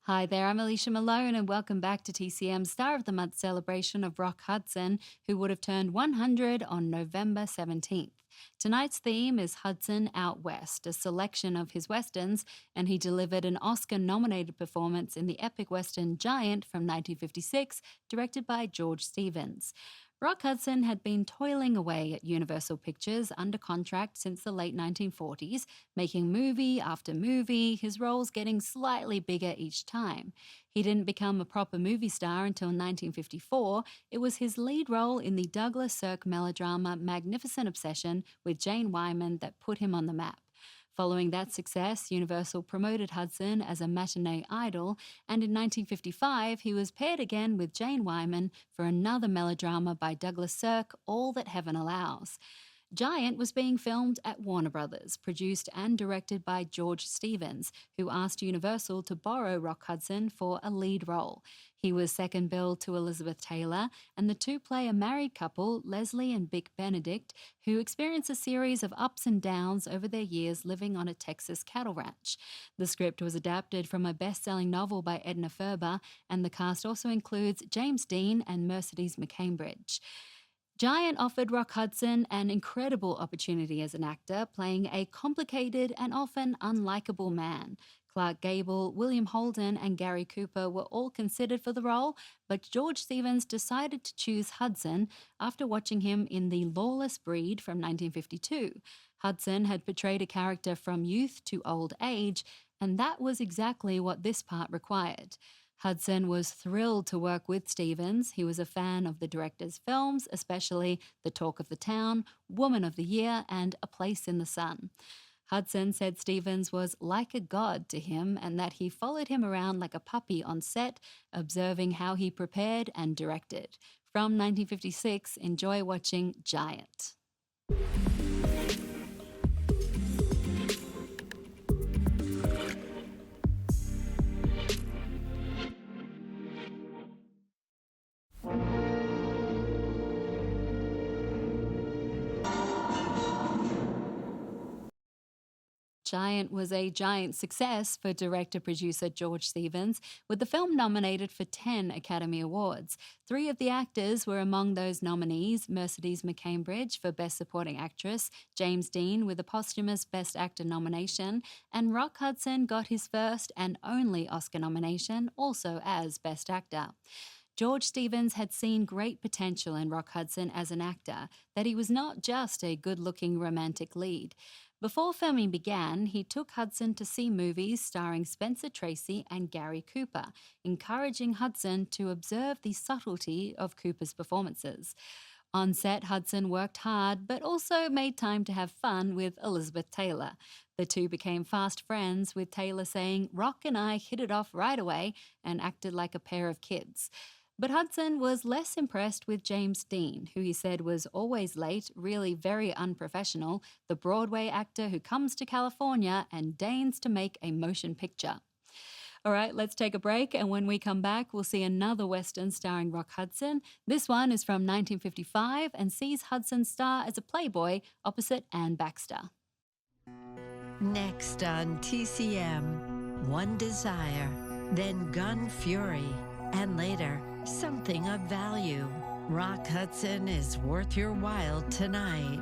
Hi there, I'm Alicia Malone, and welcome back to TCM's Star of the Month celebration of Rock Hudson, who would have turned 100 on November 17th. Tonight's theme is Hudson Out West, a selection of his westerns, and he delivered an Oscar nominated performance in the epic western Giant from 1956, directed by George Stevens. Rock Hudson had been toiling away at Universal Pictures under contract since the late 1940s, making movie after movie, his roles getting slightly bigger each time. He didn't become a proper movie star until 1954. It was his lead role in the Douglas Sirk melodrama Magnificent Obsession with Jane Wyman that put him on the map. Following that success, Universal promoted Hudson as a matinee idol, and in 1955 he was paired again with Jane Wyman for another melodrama by Douglas Sirk, All That Heaven Allows. Giant was being filmed at Warner Brothers, produced and directed by George Stevens, who asked Universal to borrow Rock Hudson for a lead role. He was second billed to Elizabeth Taylor, and the two play a married couple, Leslie and Bick Benedict, who experience a series of ups and downs over their years living on a Texas cattle ranch. The script was adapted from a best-selling novel by Edna Ferber, and the cast also includes James Dean and Mercedes McCambridge. Giant offered Rock Hudson an incredible opportunity as an actor, playing a complicated and often unlikable man. Clark Gable, William Holden, and Gary Cooper were all considered for the role, but George Stevens decided to choose Hudson after watching him in The Lawless Breed from 1952. Hudson had portrayed a character from youth to old age, and that was exactly what this part required. Hudson was thrilled to work with Stevens. He was a fan of the director's films, especially The Talk of the Town, Woman of the Year, and A Place in the Sun. Hudson said Stevens was like a god to him and that he followed him around like a puppy on set, observing how he prepared and directed. From 1956, enjoy watching Giant. Giant was a giant success for director-producer George Stevens, with the film nominated for 10 Academy Awards. 3 of the actors were among those nominees: Mercedes McCambridge for Best Supporting Actress, James Dean with a posthumous Best Actor nomination, and Rock Hudson got his first and only Oscar nomination, also as Best Actor. George Stevens had seen great potential in Rock Hudson as an actor, that he was not just a good-looking romantic lead. Before filming began, he took Hudson to see movies starring Spencer Tracy and Gary Cooper, encouraging Hudson to observe the subtlety of Cooper's performances. On set, Hudson worked hard, but also made time to have fun with Elizabeth Taylor. The two became fast friends, with Taylor saying, "Rock and I hit it off right away and acted like a pair of kids." But Hudson was less impressed with James Dean, who he said was always late, really very unprofessional, the Broadway actor who comes to California and deigns to make a motion picture. All right, let's take a break, and when we come back, we'll see another Western starring Rock Hudson. This one is from 1955 and sees Hudson star as a playboy opposite Anne Baxter. Next on TCM, One Desire, then Gun Fury, and later, Something of Value. Rock Hudson is worth your while tonight.